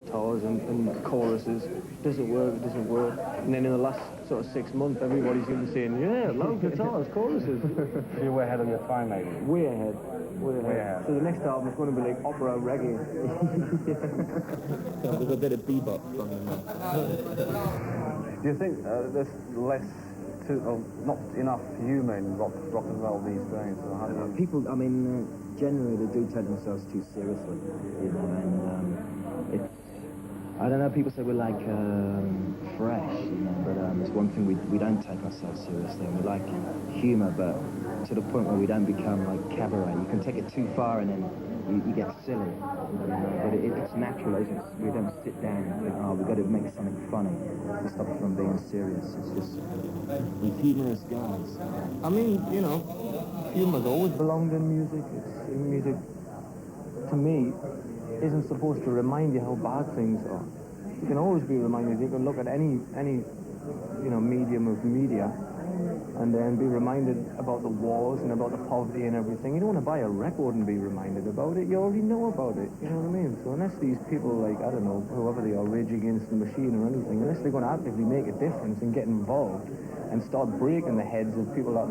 guitars and choruses. Does it work? It doesn't work. And then in the last sort of 6 months, everybody's even saying, yeah, loud guitars, choruses. So you were ahead of your time, maybe? Way ahead. Way ahead. So the next album is going to be like opera reggae. So there's a bit of bebop from them. Do you think there's less not enough humour in rock and roll these days? Or how do you... People, I mean, generally they do take themselves too seriously, you know, and it's, I don't know, people say we're like fresh, you know, but it's one thing, we don't take ourselves seriously, and we like humour, but to the point where we don't become like cabaret. You can take it too far and then you get silly, you know, but it's natural. We don't sit down and think, oh, we've got to make something funny to stop it from being serious. It's just, we're humorous guys. I mean, you know, humour's always belonged in music. Music, to me, isn't supposed to remind you how bad things are. You can always be reminded. You can look at any you know, medium of media and then be reminded about the wars and about the poverty and everything. You don't want to buy a record and be reminded about it. You already know about it. You know what I mean? So unless these people, like, I don't know, whoever they are, Rage Against the Machine or anything, unless they're going to actively make a difference and get involved and start breaking the heads of people that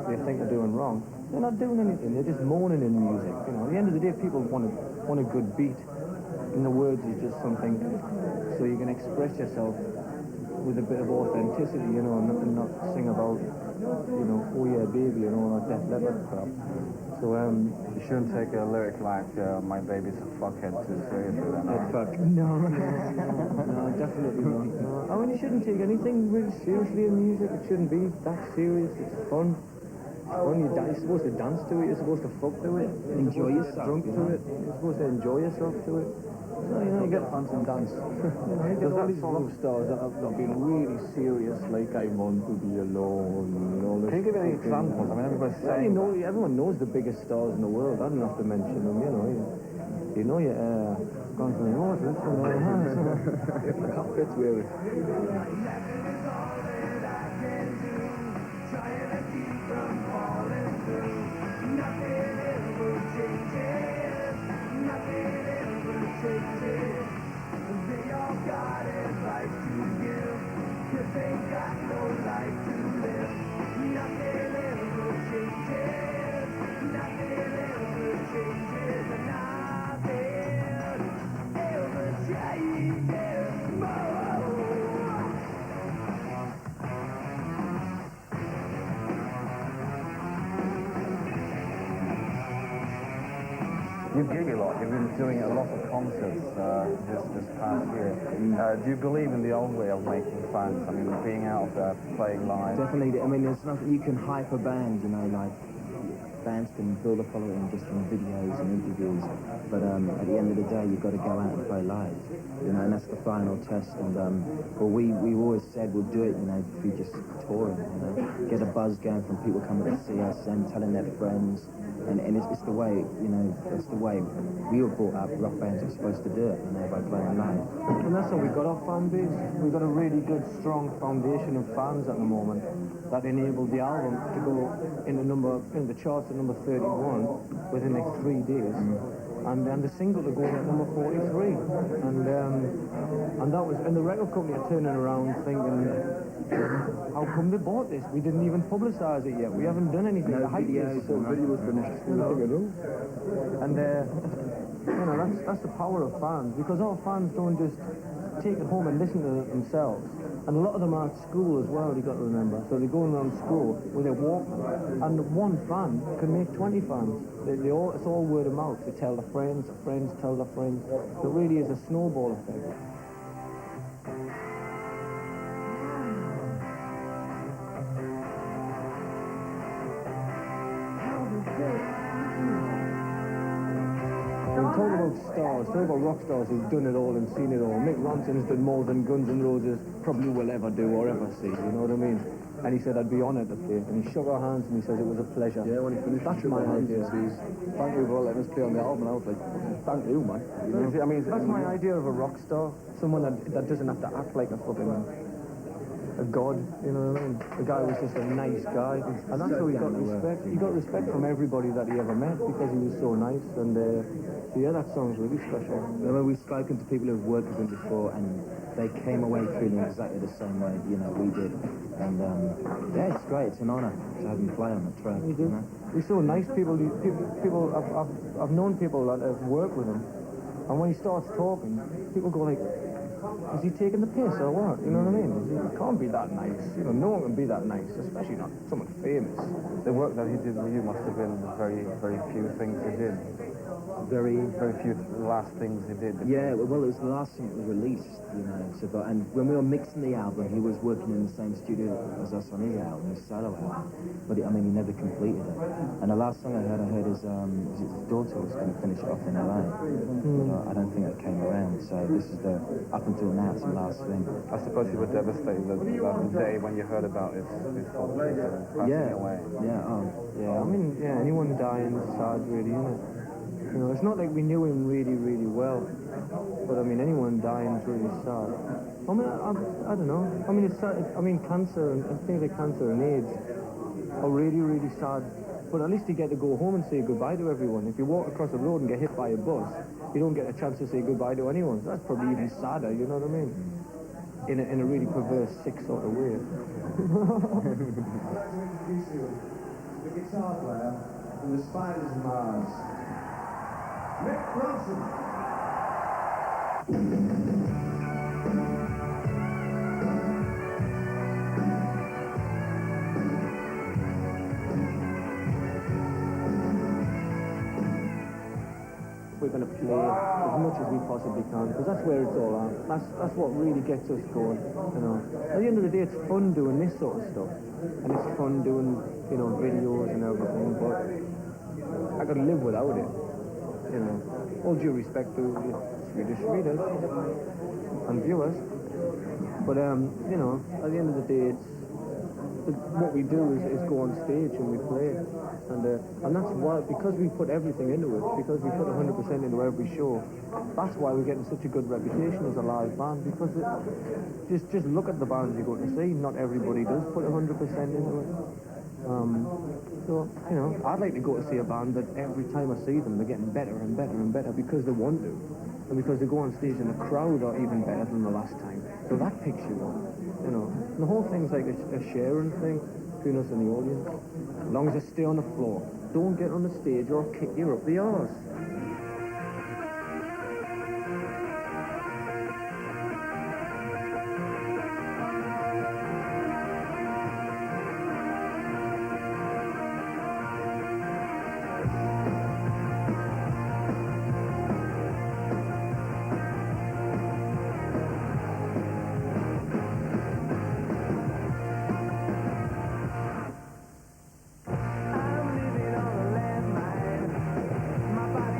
they think are doing wrong, they're not doing anything. They're just moaning in music. You know, at the end of the day, people want a good beat, and the words is just something so you can express yourself with a bit of authenticity, you know, and not sing about, you know, oh yeah, baby, and all that Def Leppard crap. So you shouldn't take a lyric like "My baby's a fuckhead" too seriously. Fuck. No, definitely not. No. I mean, you shouldn't take anything really seriously in music. It shouldn't be that serious. It's fun. You're supposed to dance to it. You're supposed to fuck to it. Enjoy yourself. Drunk to it. You're supposed to enjoy yourself to it. So, you know, you get fun and dance. You know, you get all these rock stars that have been really serious, like I want to be alone. And all this. Can you give any examples? I mean, everybody's saying. Well, everyone knows the biggest stars in the world. I don't have to mention them. You know your Guns N' Roses. The cockpits wear it. They all got advice to give, 'cause they got no life to live. Nothing ever changes, nothing ever changes, nothing ever changes. You gig a lot. You've been doing a lot of concerts this past year. Do you believe in the old way of making fans? I mean, being out there, playing live? Definitely. I mean, there's nothing, you can hype a band, you know, like, bands can build a following just from videos and interviews, but at the end of the day, you've got to go out and play live, you know, and that's the final test. And well, we always said we'll do it, you know, if we just touring, you know, get a buzz going from people coming to see us and telling their friends. And it's the way, you know, it's the way we were brought up. Rock bands are supposed to do it, you know, by playing live. And that's how we got our fan base. We've got a really good, strong foundation of fans at the moment that enabled the album to go in the charts at number 31 within like 3 days. And the single to go in at number 43. And that was, and the record company are turning around thinking, how come they bought this? We didn't even publicise it yet. We haven't done anything. No the hype videos, so video was finished. And you know, that's the power of fans, because our fans don't just take it home and listen to it themselves. And a lot of them are at school as well, you've got to remember. So they're going around school with their Walkman, and one fan can make 20 fans. It's all word of mouth. They tell their friends tell their friends. So it really is a snowball effect. Talk about stars, talk about rock stars who've done it all and seen it all. Mick Ronson's done more than Guns N' Roses probably will ever do or ever see, you know what I mean? And he said, I'd be honoured to play. And he shook our hands and he said it was a pleasure. Yeah, when he finished, that's my idea. Thank you for letting us play on the album. I was like, thank you, man. You know? I mean, that's my idea of a rock star. Someone that doesn't have to act like a fucking a god, you know what I mean? The guy was just a nice guy. And that's how he got respect. He got respect from everybody that he ever met because he was so nice. And Yeah, that song's really special. Remember, we've spoken to people who've worked with him before, and they came away feeling exactly the same way, you know, we did. And yeah, it's great. It's an honour to have him play on the track. We do. You know? He's so nice. People I've known people that have worked with him, and when he starts talking, people go like, "Is he taking the piss or what?" You know what I mean? He can't be that nice. You know, no one can be that nice, especially not someone famous. The work that he did with you must have been very, very few things he did. Very few last things he did. Yeah, well, it was the last thing that was released, you know. So, and when we were mixing the album, he was working in the same studio as us on his album, his solo album. But I mean, he never completed it. And the last song I heard is his daughter was going to finish it off in LA. But I don't think that came around. So this is up until now, it's the last thing. I suppose you were devastated that the day when you heard about his passing away. Yeah, I mean, yeah, anyone dying is sad, really, isn't it? You know, it's not like we knew him really, really well, but I mean, anyone dying is really sad. I mean, I don't know. I mean, it's sad. I mean, cancer and things like cancer and AIDS are really, really sad. But at least you get to go home and say goodbye to everyone. If you walk across the road and get hit by a bus, you don't get a chance to say goodbye to anyone. So that's probably even sadder. You know what I mean? In a really perverse, sick sort of way. The guitar player from the Spiders of Mars, Rick Bronson. We're going to play as much as we possibly can, because that's where it's all at. That's what really gets us going, you know. At the end of the day, it's fun doing this sort of stuff, and it's fun doing, you know, videos and everything, but I could live without it, you know. All due respect to the Swedish readers and viewers, but, you know, at the end of the day, what we do is go on stage and we play, and that's why, because we put everything into it, because we put 100% into every show, that's why we're getting such a good reputation as a live band, because just look at the bands you go to see, not everybody does put 100% into it. So, you know, I'd like to go to see a band that every time I see them, they're getting better and better and better because they want to, and because they go on stage and the crowd are even better than the last time. So that picks you up, you know. And the whole thing's like a sharing thing between us and the audience. As long as you stay on the floor, don't get on the stage or I'll kick you up the arse. I'm living on a landmine. My body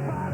part